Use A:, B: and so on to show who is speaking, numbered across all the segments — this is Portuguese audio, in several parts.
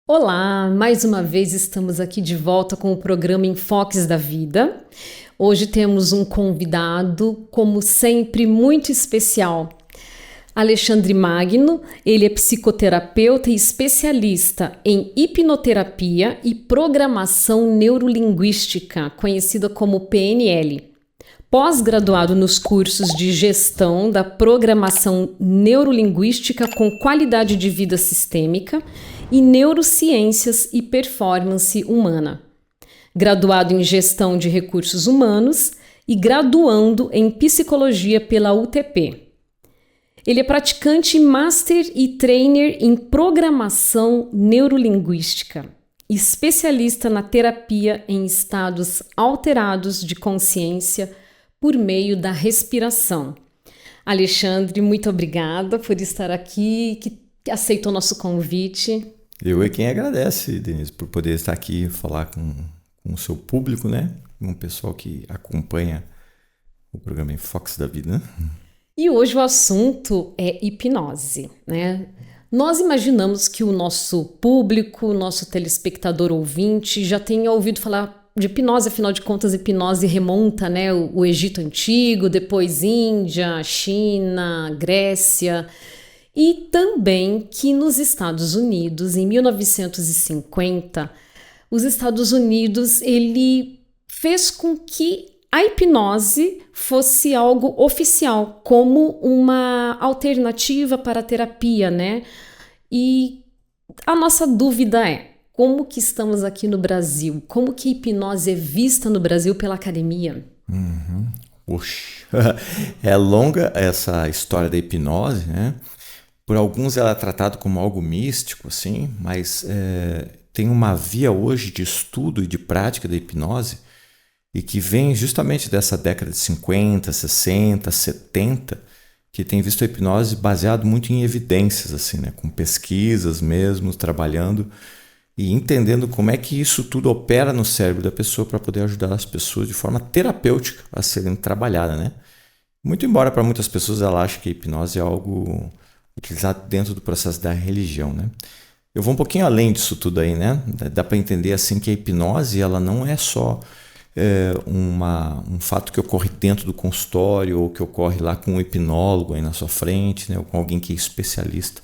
A: Olá, mais uma vez estamos aqui de volta com o programa Enfoques da Vida. Hoje temos um convidado, como sempre, muito especial. Alexandre Magno, ele é psicoterapeuta e especialista em hipnoterapia e programação neurolinguística, conhecida como PNL. Pós-graduado nos cursos de gestão da programação neurolinguística com qualidade de vida sistêmica e neurociências e performance humana. Graduado em gestão de recursos humanos e graduando em psicologia pela UTP. Ele é praticante master e trainer em programação neurolinguística, especialista na terapia em estados alterados de consciência por meio da respiração. Alexandre, muito obrigada por estar aqui, que aceitou o nosso convite.
B: Eu é quem agradece, Denise, por poder estar aqui e falar com o seu público, né? Com o pessoal que acompanha o programa Enfoques da Vida, né?
A: E hoje o assunto é hipnose, né? Nós imaginamos que o nosso público, o nosso telespectador ouvinte já tenha ouvido falar de hipnose, afinal de contas, hipnose remonta, né, o Egito Antigo, depois Índia, China, Grécia, e também que nos Estados Unidos, em 1950, os Estados Unidos, ele fez com que a hipnose fosse algo oficial, como uma alternativa para a terapia, né? E a nossa dúvida é, como que estamos aqui no Brasil? Como que a hipnose é vista no Brasil pela academia?
B: Oxe, é longa essa história da hipnose, né? Por alguns ela é tratada como algo místico, assim, mas tem uma via hoje de estudo e de prática da hipnose e que vem justamente dessa década de 50, 60, 70, que tem visto a hipnose baseado muito em evidências, assim, né? Com pesquisas mesmo, trabalhando e entendendo como é que isso tudo opera no cérebro da pessoa para poder ajudar as pessoas de forma terapêutica a serem trabalhadas, né? Muito embora para muitas pessoas ela ache que a hipnose é algo utilizado dentro do processo da religião, né? Eu vou um pouquinho além disso tudo aí, né? Dá para entender assim que a hipnose ela não é só um fato que ocorre dentro do consultório ou que ocorre lá com um hipnólogo aí na sua frente, né? Ou com alguém que é especialista.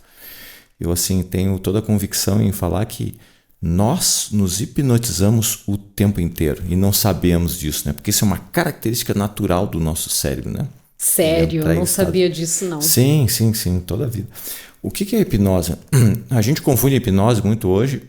B: Eu assim tenho toda a convicção em falar que nós nos hipnotizamos o tempo inteiro e não sabemos disso, né? Porque isso é uma característica natural do nosso cérebro, né?
A: Sério, eu não sabia disso não.
B: Sim, toda a vida. O que é a hipnose? A gente confunde a hipnose muito hoje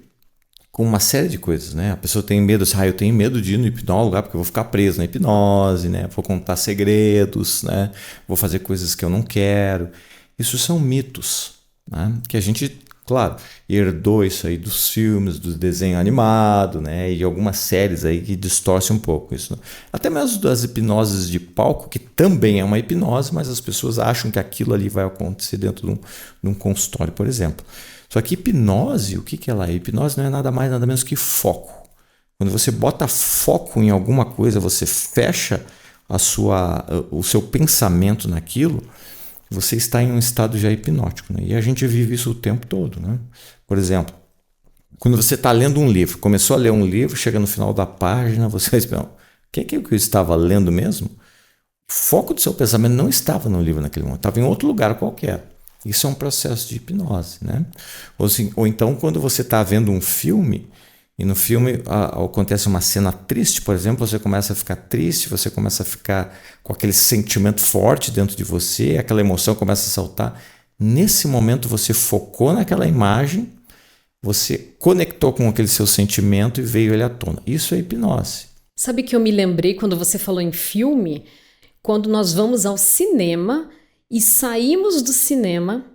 B: com uma série de coisas, né? A pessoa tem medo, assim, eu tenho medo de ir no hipnólogo, porque eu vou ficar preso na hipnose, né? Vou contar segredos, né? Vou fazer coisas que eu não quero. Isso são mitos, né? Que a gente, claro, herdou isso aí dos filmes, do desenho animado, né? E de algumas séries aí que distorcem um pouco isso. Até mesmo das hipnoses de palco, que também é uma hipnose, mas as pessoas acham que aquilo ali vai acontecer dentro de um consultório, por exemplo. Só que hipnose, o que ela é? Hipnose não é nada mais, nada menos que foco. Quando você bota foco em alguma coisa, você fecha o seu pensamento naquilo, você está em um estado já hipnótico, né? E a gente vive isso o tempo todo, né? Por exemplo, quando você está lendo um livro, começou a ler um livro, chega no final da página, você vai esperar, o que é que eu estava lendo mesmo? O foco do seu pensamento não estava no livro naquele momento, estava em outro lugar qualquer. Isso é um processo de hipnose, né? Ou então quando você está vendo um filme e no filme acontece uma cena triste, por exemplo, você começa a ficar triste, você começa a ficar com aquele sentimento forte dentro de você, aquela emoção começa a saltar. Nesse momento você focou naquela imagem, você conectou com aquele seu sentimento e veio ele à tona. Isso é hipnose.
A: Sabe que eu me lembrei quando você falou em filme, quando nós vamos ao cinema e saímos do cinema,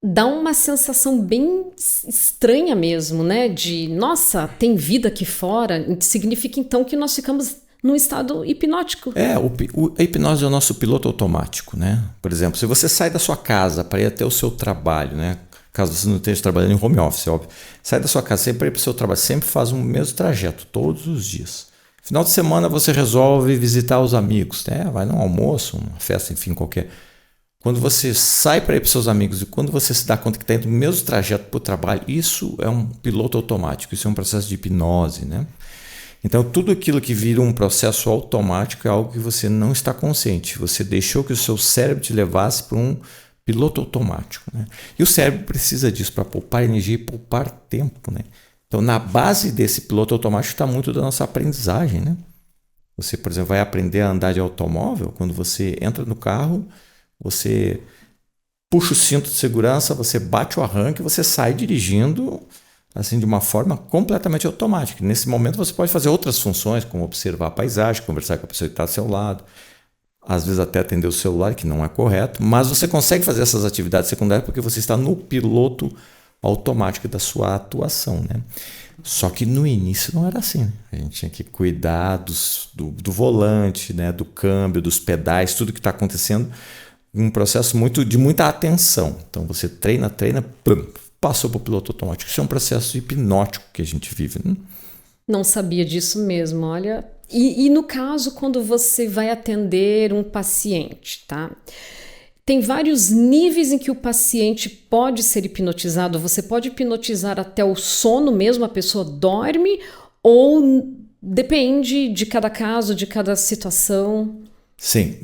A: dá uma sensação bem estranha mesmo, né? De, nossa, tem vida aqui fora. Significa então que nós ficamos num estado hipnótico.
B: A hipnose é o nosso piloto automático, né? Por exemplo, se você sai da sua casa para ir até o seu trabalho, né? Caso você não esteja trabalhando em home office, óbvio. Sai da sua casa sempre para ir para o seu trabalho, sempre faz o mesmo trajeto, todos os dias. Final de semana você resolve visitar os amigos, né? Vai num almoço, uma festa, enfim, qualquer. Quando você sai para ir para seus amigos e quando você se dá conta que está indo no mesmo trajeto para o trabalho, isso é um piloto automático, isso é um processo de hipnose, né? Então, tudo aquilo que vira um processo automático é algo que você não está consciente. Você deixou que o seu cérebro te levasse para um piloto automático, né? E o cérebro precisa disso para poupar energia e poupar tempo, né? Então, na base desse piloto automático está muito da nossa aprendizagem, né? Você, por exemplo, vai aprender a andar de automóvel. Quando você entra no carro, você puxa o cinto de segurança, você bate o arranque, você sai dirigindo assim de uma forma completamente automática. Nesse momento você pode fazer outras funções, como observar a paisagem, conversar com a pessoa que está ao seu lado, às vezes até atender o celular, que não é correto, mas você consegue fazer essas atividades secundárias porque você está no piloto automático da sua atuação, né? Só que no início não era assim, né? A gente tinha que cuidar do volante, né? Do câmbio, dos pedais, tudo que está acontecendo, um processo de muita atenção. Então você treina, pum, passou para o piloto automático. Isso é um processo hipnótico que a gente vive, né?
A: Não sabia disso mesmo, olha. E no caso, quando você vai atender um paciente, tá? Tem vários níveis em que o paciente pode ser hipnotizado. Você pode hipnotizar até o sono mesmo, a pessoa dorme, ou depende de cada caso, de cada situação?
B: Sim,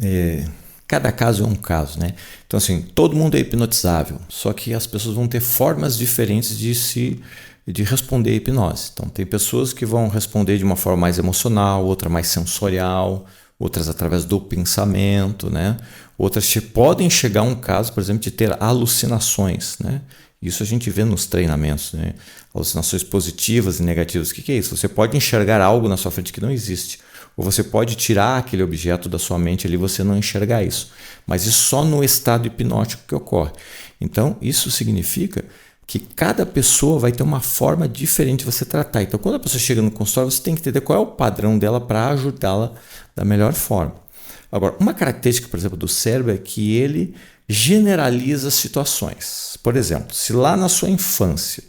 B: cada caso é um caso, né? Então, assim, todo mundo é hipnotizável, só que as pessoas vão ter formas diferentes de responder à hipnose. Então, tem pessoas que vão responder de uma forma mais emocional, outra mais sensorial, outras através do pensamento, né? Outras podem chegar a um caso, por exemplo, de ter alucinações, né? Isso a gente vê nos treinamentos, né? Alucinações positivas e negativas. O que é isso? Você pode enxergar algo na sua frente que não existe. Ou você pode tirar aquele objeto da sua mente ali e você não enxergar isso. Mas isso só no estado hipnótico que ocorre. Então, isso significa que cada pessoa vai ter uma forma diferente de você tratar. Então, quando a pessoa chega no consultório, você tem que entender qual é o padrão dela para ajudá-la da melhor forma. Agora, uma característica, por exemplo, do cérebro é que ele generaliza situações. Por exemplo, se lá na sua infância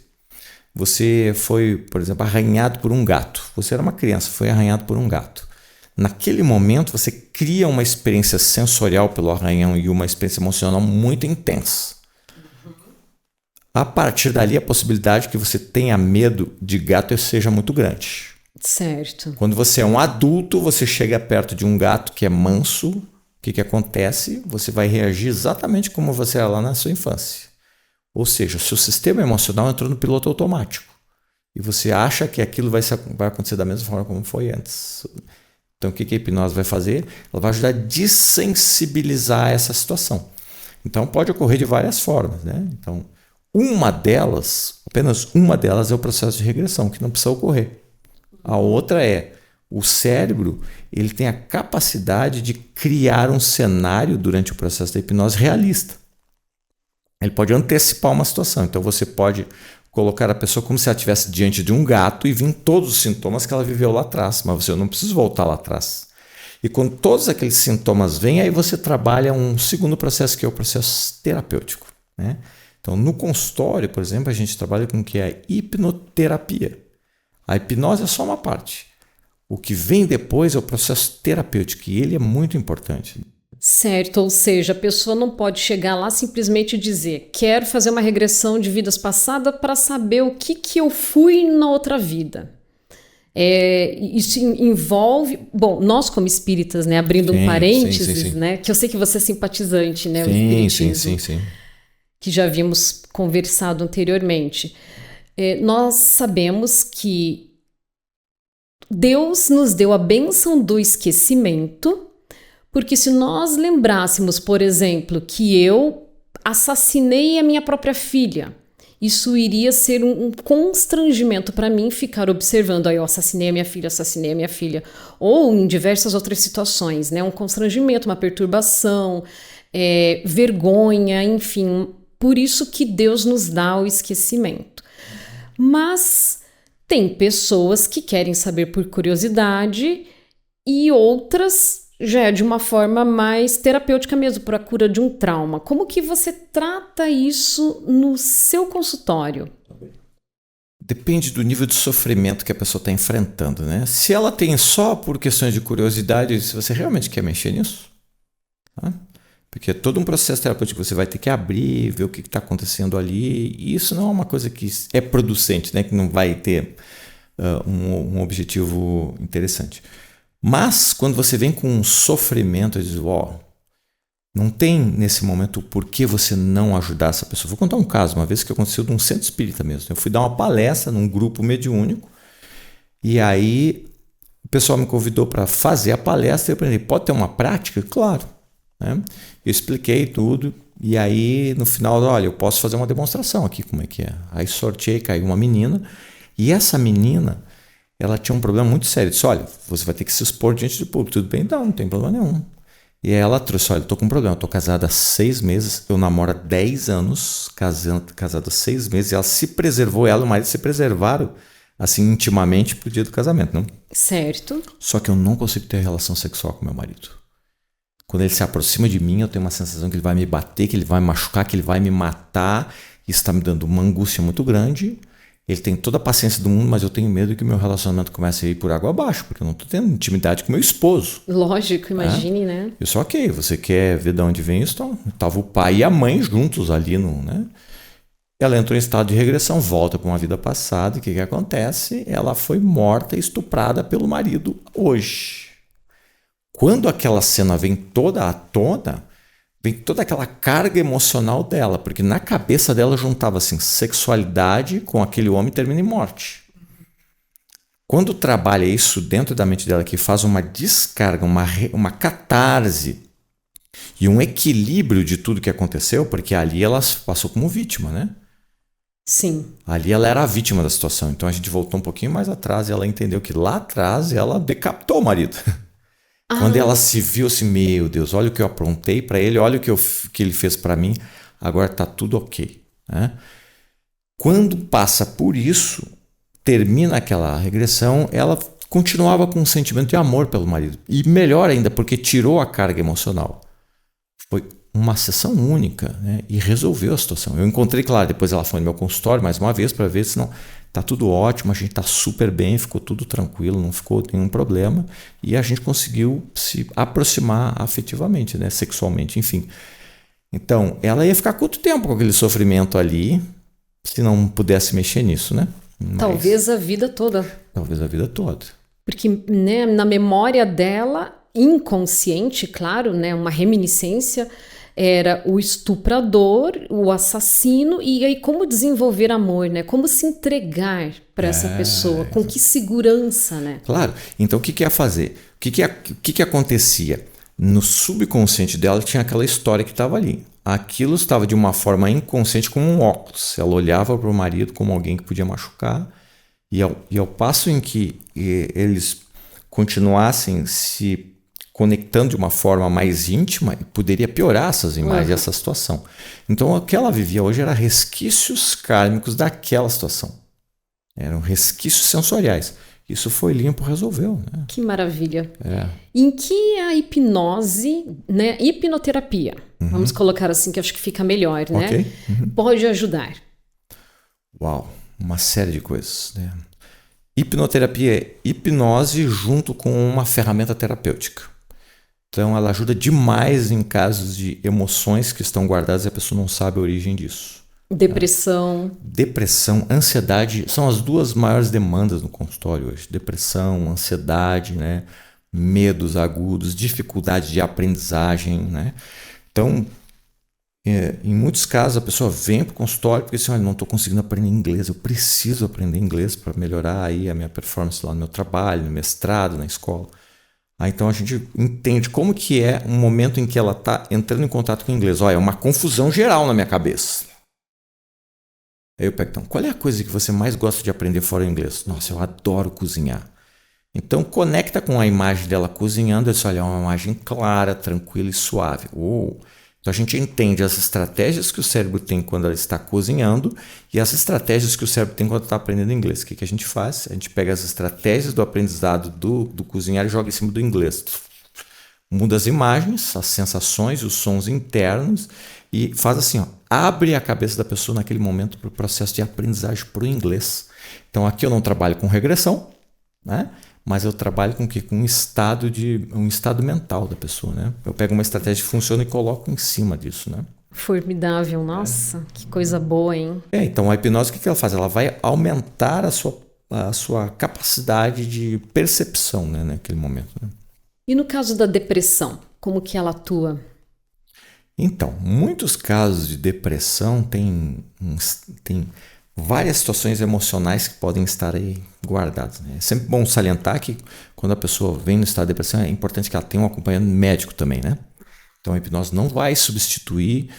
B: você foi, por exemplo, arranhado por um gato. Você era uma criança, foi arranhado por um gato. Naquele momento, você cria uma experiência sensorial pelo arranhão e uma experiência emocional muito intensa. A partir dali, a possibilidade que você tenha medo de gato seja muito grande.
A: Certo.
B: Quando você é um adulto, você chega perto de um gato que é manso, o que acontece? Você vai reagir exatamente como você era lá na sua infância. Ou seja, seu sistema emocional entrou no piloto automático. E você acha que aquilo vai acontecer da mesma forma como foi antes. Então, o que a hipnose vai fazer? Ela vai ajudar a dessensibilizar essa situação. Então, pode ocorrer de várias formas, né? Então, apenas uma delas é o processo de regressão, que não precisa ocorrer. A outra é, o cérebro ele tem a capacidade de criar um cenário durante o processo da hipnose realista. Ele pode antecipar uma situação. Então você pode colocar a pessoa como se ela estivesse diante de um gato e vir todos os sintomas que ela viveu lá atrás, mas você não precisa voltar lá atrás. E quando todos aqueles sintomas vêm, aí você trabalha um segundo processo, que é o processo terapêutico, né? Então, no consultório, por exemplo, a gente trabalha com o que é hipnoterapia. A hipnose é só uma parte. O que vem depois é o processo terapêutico, e ele é muito importante.
A: Certo, ou seja, a pessoa não pode chegar lá simplesmente e dizer: quero fazer uma regressão de vidas passadas para saber o que eu fui na outra vida. Isso envolve... Bom, nós como espíritas, né, abrindo um parênteses,
B: sim.
A: né, que eu sei que você é simpatizante, né?
B: Sim.
A: Que já havíamos conversado anteriormente. Nós sabemos que Deus nos deu a bênção do esquecimento, porque se nós lembrássemos, por exemplo, que eu assassinei a minha própria filha, isso iria ser um constrangimento para mim ficar observando, eu assassinei a minha filha, ou em diversas outras situações, né? Um constrangimento, uma perturbação, vergonha, enfim. Por isso que Deus nos dá o esquecimento. Mas tem pessoas que querem saber por curiosidade e outras já é de uma forma mais terapêutica mesmo, para a cura de um trauma. Como que você trata isso no seu consultório?
B: Depende do nível de sofrimento que a pessoa está enfrentando, né? Se ela tem só por questões de curiosidade, se você realmente quer mexer nisso, tá? A Porque é todo um processo terapêutico que você vai ter que abrir, ver o que está acontecendo ali. E isso não é uma coisa que é producente, né? Que não vai ter um objetivo interessante. Mas, quando você vem com um sofrimento, eu digo, não tem nesse momento por que você não ajudar essa pessoa. Vou contar um caso, uma vez que aconteceu de um centro espírita mesmo. Eu fui dar uma palestra num grupo mediúnico e aí o pessoal me convidou para fazer a palestra e eu perguntei, pode ter uma prática? Claro. Né? Eu expliquei tudo e aí no final, olha, eu posso fazer uma demonstração aqui, como é que é. Aí sorteei, caiu uma menina e essa menina, ela tinha um problema muito sério. Eu disse, olha, você vai ter que se expor diante do público. Tudo bem? Não tem problema nenhum. E aí ela trouxe, olha, eu tô com um problema, eu tô casada há 6 meses, eu namoro há 10 anos, casado há 6 meses, e ela se preservou, ela e o marido se preservaram, assim, intimamente pro dia do casamento, não?
A: Certo.
B: Só que eu não consigo ter relação sexual com meu marido. Quando ele se aproxima de mim, eu tenho uma sensação que ele vai me bater, que ele vai me machucar, que ele vai me matar, isso tá me dando uma angústia muito grande. Ele tem toda a paciência do mundo, mas eu tenho medo que o meu relacionamento comece a ir por água abaixo, porque eu não estou tendo intimidade com meu esposo.
A: Lógico, imagine, né?
B: Eu só, ok, você quer ver de onde vem isso? Então, tava o pai e a mãe juntos ali, né? Ela entrou em estado de regressão, volta para uma vida passada, e o que acontece? Ela foi morta e estuprada pelo marido hoje. Quando aquela cena vem toda à tona, vem toda aquela carga emocional dela, porque na cabeça dela juntava assim, sexualidade com aquele homem termina em morte. Quando trabalha isso dentro da mente dela, que faz uma descarga, uma catarse e um equilíbrio de tudo que aconteceu, porque ali ela passou como vítima, né?
A: Sim.
B: Ali ela era a vítima da situação. Então a gente voltou um pouquinho mais atrás e ela entendeu que lá atrás ela decapitou o marido. Quando ela se viu assim, meu Deus, olha o que eu aprontei para ele, olha o que ele fez para mim, agora tá tudo ok. Né? Quando passa por isso, termina aquela regressão, ela continuava com um sentimento de amor pelo marido. E melhor ainda, porque tirou a carga emocional. Foi uma sessão única, né? E resolveu a situação. Eu encontrei, claro, depois ela foi no meu consultório mais uma vez para ver se não... Tá tudo ótimo, a gente tá super bem, ficou tudo tranquilo, não ficou nenhum problema e a gente conseguiu se aproximar afetivamente, né, sexualmente, enfim. Então, ela ia ficar quanto tempo com aquele sofrimento ali se não pudesse mexer nisso, né? Mas,
A: talvez a vida toda.
B: Talvez a vida toda.
A: Porque, né, na memória dela, inconsciente, claro, né, uma reminiscência, era o estuprador, o assassino, e aí como desenvolver amor, né? Como se entregar para essa pessoa, com que segurança, né?
B: Claro. Então o que ia fazer? O que acontecia? No subconsciente dela tinha aquela história que estava ali. Aquilo estava de uma forma inconsciente como um óculos. Ela olhava para o marido como alguém que podia machucar, e ao passo em que eles continuassem se conectando de uma forma mais íntima, poderia piorar essas imagens, essa situação. Então, o que ela vivia hoje era resquícios kármicos daquela situação. Eram resquícios sensoriais. Isso foi limpo, resolveu. Né?
A: Que maravilha. Em que a hipnose, né, hipnoterapia, vamos colocar assim, que acho que fica melhor, né?
B: Okay.
A: Pode ajudar?
B: Uau, uma série de coisas. Né? Hipnoterapia é hipnose junto com uma ferramenta terapêutica. Então, ela ajuda demais em casos de emoções que estão guardadas e a pessoa não sabe a origem disso.
A: Depressão.
B: Depressão, ansiedade, são as duas maiores demandas no consultório hoje. Depressão, ansiedade, né? Medos agudos, dificuldade de aprendizagem. Né? Então, em muitos casos, a pessoa vem para o consultório porque assim, olha, não estou conseguindo aprender inglês, eu preciso aprender inglês para melhorar aí a minha performance lá no meu trabalho, no mestrado, na escola. Então a gente entende como que é um momento em que ela está entrando em contato com o inglês. Olha, é uma confusão geral na minha cabeça. Aí eu pego, então, qual é a coisa que você mais gosta de aprender fora o inglês? Nossa, eu adoro cozinhar. Então conecta com a imagem dela cozinhando, olha, é uma imagem clara, tranquila e suave. Então a gente entende as estratégias que o cérebro tem quando ela está cozinhando e as estratégias que o cérebro tem quando está aprendendo inglês. O que a gente faz? A gente pega as estratégias do aprendizado do cozinhar e joga em cima do inglês. Muda as imagens, as sensações, os sons internos e faz assim, abre a cabeça da pessoa naquele momento para o processo de aprendizagem para o inglês. Então aqui eu não trabalho com regressão, né? Mas eu trabalho com o quê? Com um estado mental da pessoa, né? Eu pego uma estratégia que funciona e coloco em cima disso, né?
A: Formidável, nossa, que coisa boa, hein?
B: Então a hipnose, o que ela faz? Ela vai aumentar a sua capacidade de percepção, né, naquele momento, né?
A: E no caso da depressão, como que ela atua?
B: Então, muitos casos de depressão tem várias situações emocionais que podem estar aí guardadas, né? É sempre bom salientar que quando a pessoa vem no estado de depressão, é importante que ela tenha um acompanhamento médico também, né? Então a hipnose não vai substituir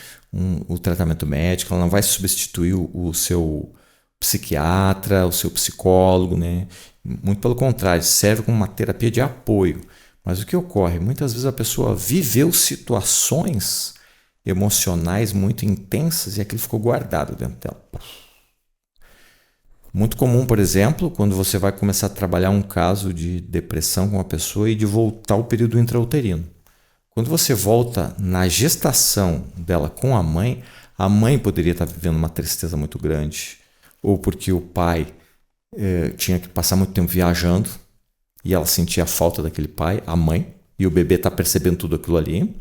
B: o tratamento médico, ela não vai substituir o seu psiquiatra, o seu psicólogo, né? Muito pelo contrário, serve como uma terapia de apoio. Mas o que ocorre? Muitas vezes a pessoa viveu situações emocionais muito intensas e aquilo ficou guardado dentro dela. Muito comum, por exemplo, quando você vai começar a trabalhar um caso de depressão com a pessoa e de voltar ao período intrauterino. Quando você volta na gestação dela com a mãe poderia estar vivendo uma tristeza muito grande, ou porque o pai tinha que passar muito tempo viajando e ela sentia a falta daquele pai, a mãe, e o bebê está percebendo tudo aquilo ali,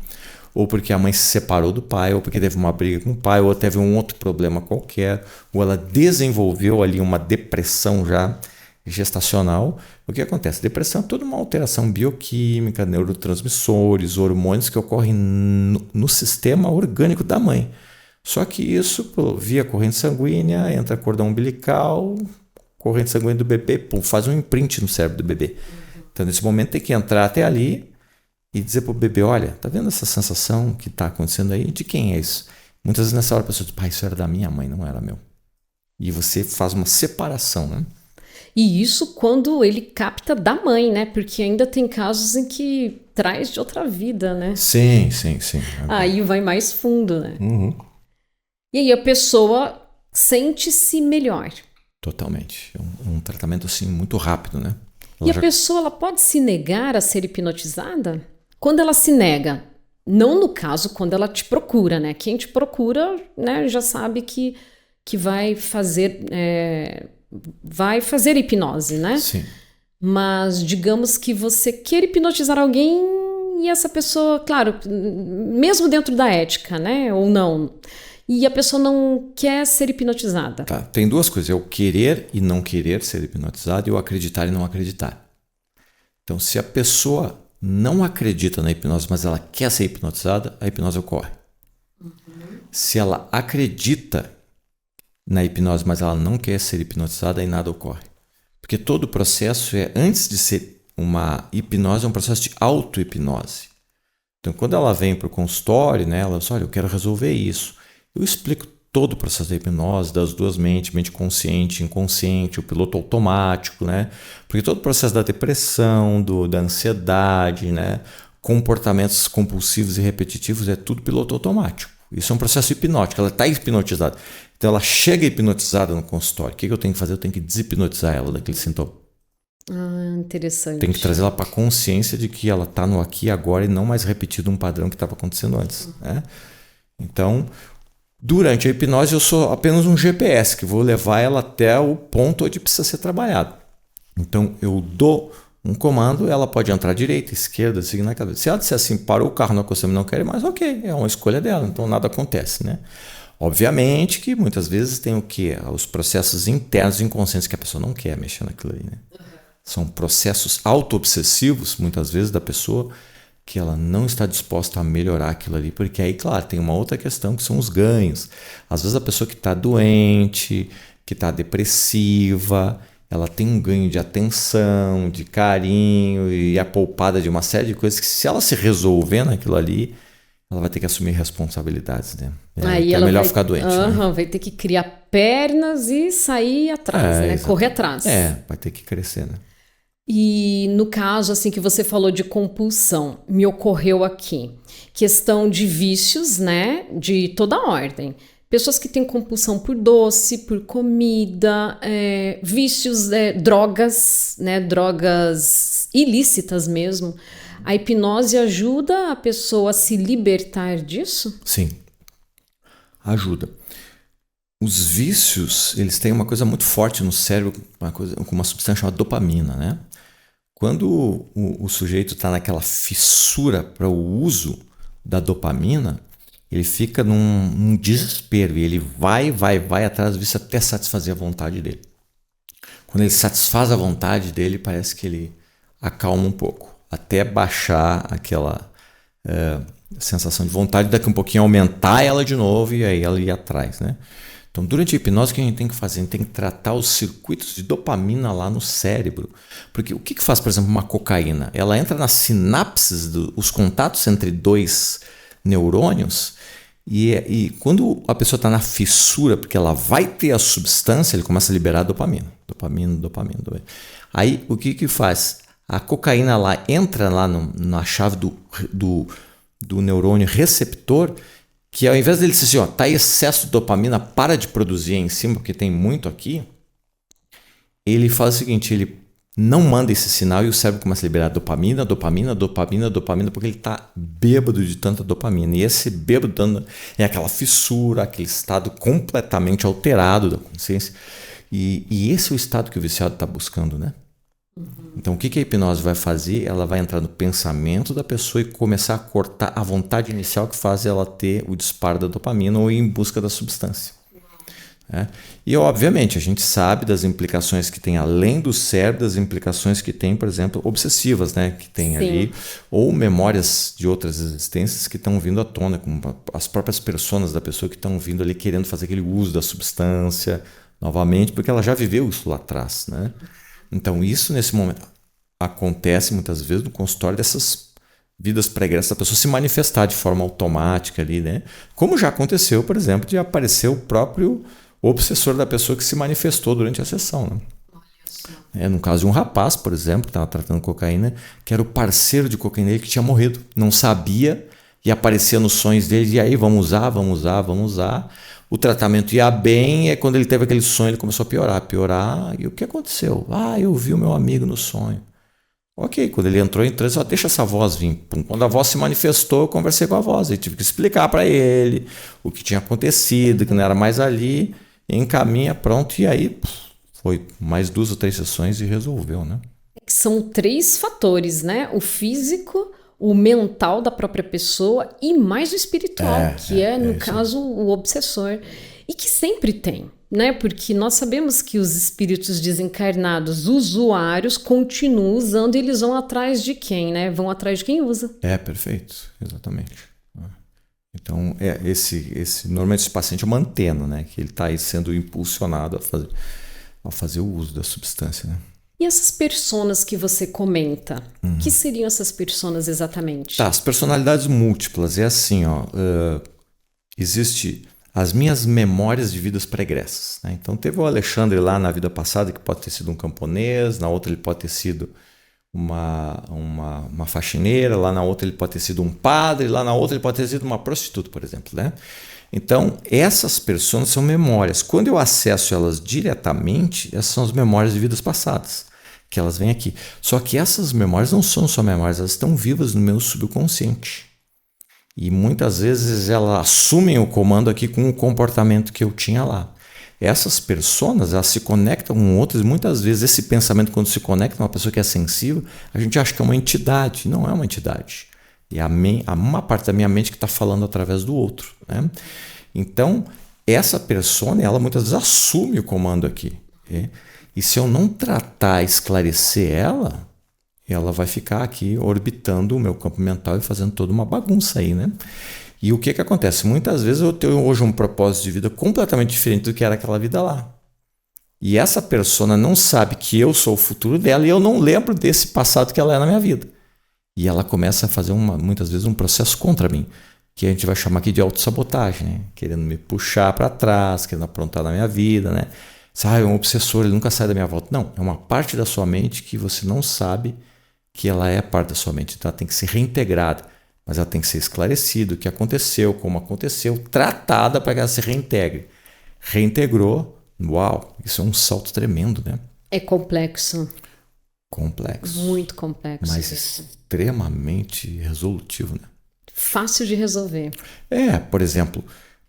B: ou porque a mãe se separou do pai, ou porque teve uma briga com o pai, ou teve um outro problema qualquer, ou ela desenvolveu ali uma depressão já gestacional. O que acontece? Depressão é toda uma alteração bioquímica, neurotransmissores, hormônios que ocorrem no sistema orgânico da mãe. Só que isso, via corrente sanguínea, entra cordão umbilical, corrente sanguínea do bebê, pum, faz um imprint no cérebro do bebê. Então, nesse momento, tem que entrar até ali e dizer para o bebê, olha, tá vendo essa sensação que está acontecendo aí? De quem é isso? Muitas vezes nessa hora a pessoa diz, pai, isso era da minha mãe, não era meu. E você faz uma separação, né?
A: E isso quando ele capta da mãe, né? Porque ainda tem casos em que traz de outra vida, né?
B: Sim.
A: Aí vai mais fundo, né?
B: Uhum.
A: E aí a pessoa sente-se melhor.
B: Totalmente. É um tratamento assim muito rápido, né?
A: E a pessoa ela pode se negar a ser hipnotizada? Quando ela se nega, não no caso quando ela te procura, né? Quem te procura, né, já sabe que vai fazer hipnose, né?
B: Sim.
A: Mas digamos que você quer hipnotizar alguém e essa pessoa, claro, mesmo dentro da ética, né? Ou não. E a pessoa não quer ser hipnotizada.
B: Tá, tem duas coisas. É o querer e não querer ser hipnotizado e o acreditar e não acreditar. Então, se a pessoa não acredita na hipnose, mas ela quer ser hipnotizada, a hipnose ocorre. Uhum. Se ela acredita na hipnose, mas ela não quer ser hipnotizada, aí nada ocorre. Porque todo o processo antes de ser uma hipnose, é um processo de auto-hipnose. Então, quando ela vem para o consultório, né, ela diz, olha, eu quero resolver isso. Eu explico todo o processo da hipnose, das duas mentes, mente consciente, inconsciente, o piloto automático, né? Porque todo o processo da depressão, da ansiedade, né? Comportamentos compulsivos e repetitivos, é tudo piloto automático. Isso é um processo hipnótico, ela está hipnotizada. Então ela chega hipnotizada no consultório. O que eu tenho que fazer? Eu tenho que deshipnotizar ela daquele sintoma.
A: Interessante.
B: Tem que trazer ela para a consciência de que ela está no aqui e agora e não mais repetido um padrão que estava acontecendo antes. Né? Então, durante a hipnose, eu sou apenas um GPS que vou levar ela até o ponto onde precisa ser trabalhado. Então, eu dou um comando, ela pode entrar à direita, esquerda, seguir na cabeça. Se ela disser assim, parou o carro, não acostamos, não quer mais, ok, é uma escolha dela, então nada acontece, né? Obviamente que muitas vezes tem o quê? Os processos internos inconscientes que a pessoa não quer mexer naquilo ali, né? São processos auto-obsessivos, muitas vezes, da pessoa que ela não está disposta a melhorar aquilo ali, porque aí, claro, tem uma outra questão que são os ganhos. Às vezes a pessoa que está doente, que está depressiva, ela tem um ganho de atenção, de carinho e é poupada de uma série de coisas que se ela se resolver naquilo ali, ela vai ter que assumir responsabilidades, né?
A: Aí
B: é melhor ficar doente. Né?
A: Vai ter que criar pernas e sair atrás, né? Exatamente. Correr atrás.
B: Vai ter que crescer, né?
A: E no caso, assim, que você falou de compulsão, me ocorreu aqui questão de vícios, né? De toda ordem. Pessoas que têm compulsão por doce, por comida, vícios, drogas, né? Drogas ilícitas mesmo. A hipnose ajuda a pessoa a se libertar disso?
B: Sim, ajuda. Os vícios, eles têm uma coisa muito forte no cérebro, com uma substância chamada dopamina, né? Quando o sujeito está naquela fissura para o uso da dopamina, ele fica num desespero e ele vai atrás disso até satisfazer a vontade dele. Quando ele satisfaz a vontade dele, parece que ele acalma um pouco, até baixar aquela sensação de vontade, daqui a um pouquinho aumentar ela de novo e aí ela ir atrás, né? Então, durante a hipnose, o que a gente tem que fazer? A gente tem que tratar os circuitos de dopamina lá no cérebro. Porque o que faz, por exemplo, uma cocaína? Ela entra nas sinapses, os contatos entre dois neurônios, e quando a pessoa está na fissura, porque ela vai ter a substância, ele começa a liberar dopamina. Dopamina. Aí, o que faz? A cocaína lá entra lá na chave do neurônio receptor, que ao invés dele dizer assim, tá excesso de dopamina, para de produzir em cima, porque tem muito aqui, ele faz o seguinte, ele não manda esse sinal e o cérebro começa a liberar dopamina, porque ele está bêbado de tanta dopamina. E esse bêbado é aquela fissura, aquele estado completamente alterado da consciência. E esse é o estado que o viciado está buscando, né? Então, o que a hipnose vai fazer? Ela vai entrar no pensamento da pessoa e começar a cortar a vontade inicial que faz ela ter o disparo da dopamina ou ir em busca da substância. E, obviamente, a gente sabe das implicações que tem, além do cérebro, das implicações que tem, por exemplo, obsessivas, né? Que tem ali, ou memórias de outras existências que estão vindo à tona, como as próprias personas da pessoa que estão vindo ali querendo fazer aquele uso da substância novamente, porque ela já viveu isso lá atrás, né? Então, isso nesse momento acontece muitas vezes no consultório dessas vidas pregressas, da pessoa se manifestar de forma automática ali, né? Como já aconteceu, por exemplo, de aparecer o próprio obsessor da pessoa que se manifestou durante a sessão, né? No caso de um rapaz, por exemplo, que estava tratando cocaína, que era o parceiro de cocaína dele que tinha morrido, não sabia e aparecia nos sonhos dele, e aí vamos usar. O tratamento ia bem, e quando ele teve aquele sonho, ele começou a piorar. E o que aconteceu? Eu vi o meu amigo no sonho. Ok, quando ele entrou em transe, deixa essa voz vir. Quando a voz se manifestou, eu conversei com a voz. Eu tive que explicar para ele o que tinha acontecido, que não era mais ali. Encaminha, pronto. E aí foi mais 2 ou 3 sessões e resolveu, né?
A: São 3 fatores, né? O físico, o mental da própria pessoa e mais o espiritual, que é no caso, o obsessor. E que sempre tem, né? Porque nós sabemos que os espíritos desencarnados, usuários, continuam usando e eles vão atrás de quem, né? Vão atrás de quem usa.
B: Perfeito, exatamente. Então, normalmente esse paciente é uma antena, né? Que ele está aí sendo impulsionado a fazer o uso da substância, né?
A: E essas personas que você comenta, que seriam essas personas exatamente?
B: As personalidades múltiplas, é assim, existe as minhas memórias de vidas pregressas, né? Então teve o Alexandre lá na vida passada, que pode ter sido um camponês, na outra ele pode ter sido uma faxineira, lá na outra ele pode ter sido um padre, lá na outra ele pode ter sido uma prostituta, por exemplo, né? Então, essas pessoas são memórias. Quando eu acesso elas diretamente, essas são as memórias de vidas passadas, que elas vêm aqui. Só que essas memórias não são só memórias, elas estão vivas no meu subconsciente. E muitas vezes elas assumem o comando aqui com o comportamento que eu tinha lá. Essas pessoas, elas se conectam com outras, e muitas vezes esse pensamento, quando se conecta com uma pessoa que é sensível, a gente acha que é uma entidade. Não é uma entidade. E uma parte da minha mente que está falando através do outro, né? Então, essa pessoa, ela muitas vezes assume o comando aqui. E se eu não tratar, esclarecer ela vai ficar aqui orbitando o meu campo mental e fazendo toda uma bagunça aí, né? E o que acontece? Muitas vezes eu tenho hoje um propósito de vida completamente diferente do que era aquela vida lá. E essa pessoa não sabe que eu sou o futuro dela e eu não lembro desse passado que ela é na minha vida. E ela começa a fazer muitas vezes um processo contra mim, que a gente vai chamar aqui de autossabotagem, né? Querendo me puxar para trás, querendo aprontar na minha vida, né? É um obsessor, ele nunca sai da minha volta. Não, é uma parte da sua mente que você não sabe que ela é parte da sua mente. Então ela tem que ser reintegrada, mas ela tem que ser esclarecida o que aconteceu, como aconteceu, tratada para que ela se reintegre. Reintegrou, uau, isso é um salto tremendo, né?
A: É complexo.
B: Complexo.
A: Muito complexo.
B: Mas extremamente resolutivo, né?
A: Fácil de resolver.
B: Por exemplo,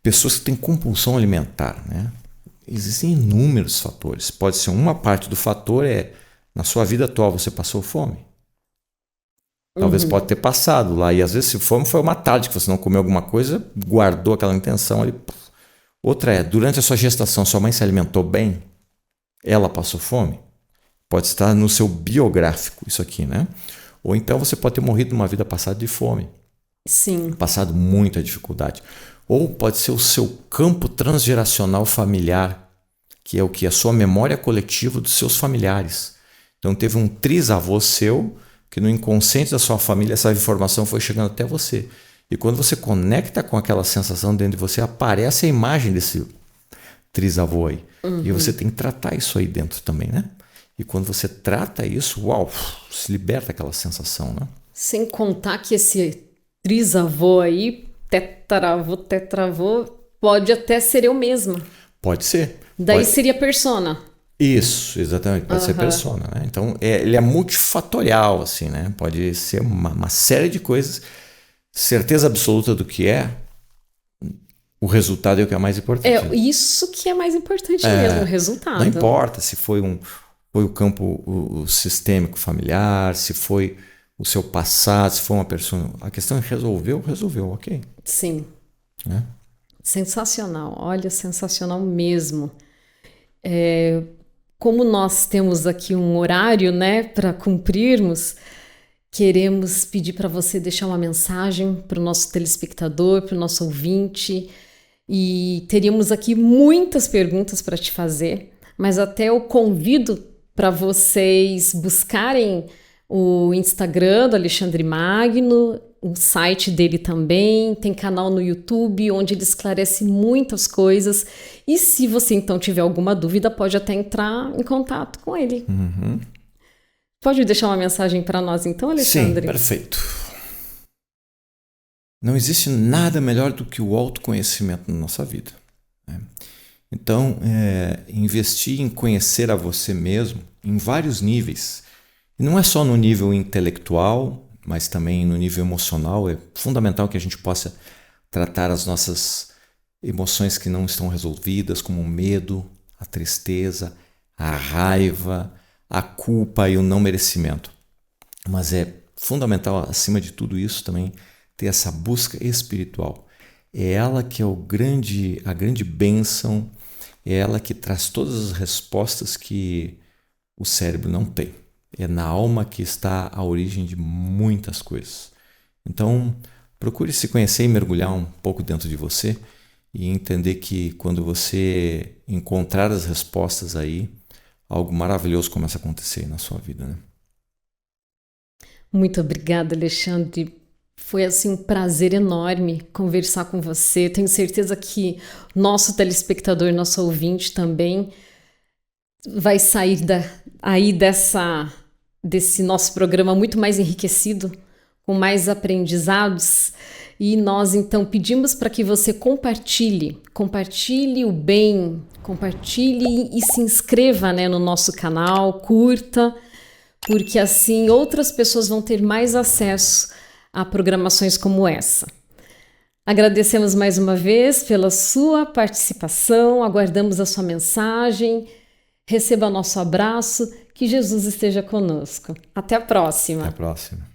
B: pessoas que têm compulsão alimentar, né? Existem inúmeros fatores. Pode ser uma parte do fator na sua vida atual você passou fome. Talvez pode ter passado lá. E às vezes, se fome, foi uma tarde que você não comeu alguma coisa, guardou aquela intenção ali. Outra durante a sua gestação, sua mãe se alimentou bem? Ela passou fome? Pode estar no seu biográfico isso aqui, né? Ou então você pode ter morrido numa vida passada de fome.
A: Sim.
B: Passado muita dificuldade. Ou pode ser o seu campo transgeracional familiar, que é o que? A sua memória coletiva dos seus familiares. Então teve um trisavô seu que no inconsciente da sua família essa informação foi chegando até você. E quando você conecta com aquela sensação dentro de você, aparece a imagem desse trisavô aí. E você tem que tratar isso aí dentro também, né? E quando você trata isso, uau, se liberta aquela sensação, né?
A: Sem contar que esse trisavô aí, tetravô, pode até ser eu mesma.
B: Pode ser.
A: Daí seria persona.
B: Isso, exatamente, pode ser persona, né? Então, ele é multifatorial, assim, né? Pode ser uma série de coisas. Certeza absoluta do que o resultado é o que é mais importante.
A: Isso que é mais importante mesmo, o resultado.
B: Não importa se foi o campo sistêmico familiar, se foi o seu passado, se foi uma pessoa... A questão é resolveu, ok.
A: Sim. Sensacional, olha, sensacional mesmo. Como nós temos aqui um horário, né, para cumprirmos, queremos pedir para você deixar uma mensagem para o nosso telespectador, para o nosso ouvinte, e teríamos aqui muitas perguntas para te fazer, mas até eu convido para vocês buscarem o Instagram do Alexandre Magno, o site dele também, tem canal no YouTube onde ele esclarece muitas coisas. E se você então tiver alguma dúvida, pode até entrar em contato com ele. Pode deixar uma mensagem para nós então, Alexandre?
B: Sim, perfeito. Não existe nada melhor do que o autoconhecimento na nossa vida, né? Então, investir em conhecer a você mesmo em vários níveis. E não é só no nível intelectual, mas também no nível emocional. É fundamental que a gente possa tratar as nossas emoções que não estão resolvidas, como o medo, a tristeza, a raiva, a culpa e o não merecimento. Mas é fundamental, acima de tudo isso, também ter essa busca espiritual. É ela que é a grande bênção, é ela que traz todas as respostas que o cérebro não tem. É na alma que está a origem de muitas coisas. Então, procure se conhecer e mergulhar um pouco dentro de você e entender que quando você encontrar as respostas aí, algo maravilhoso começa a acontecer na sua vida, né?
A: Muito obrigada, Alexandre. Foi assim um prazer enorme conversar com você. Tenho certeza que nosso telespectador, nosso ouvinte também vai sair desse nosso programa muito mais enriquecido, com mais aprendizados. E nós então pedimos para que você compartilhe o bem, compartilhe e se inscreva, né, no nosso canal, curta, porque assim outras pessoas vão ter mais acesso a programações como essa. Agradecemos mais uma vez pela sua participação, aguardamos a sua mensagem, receba nosso abraço, que Jesus esteja conosco. Até a próxima.
B: Até a próxima.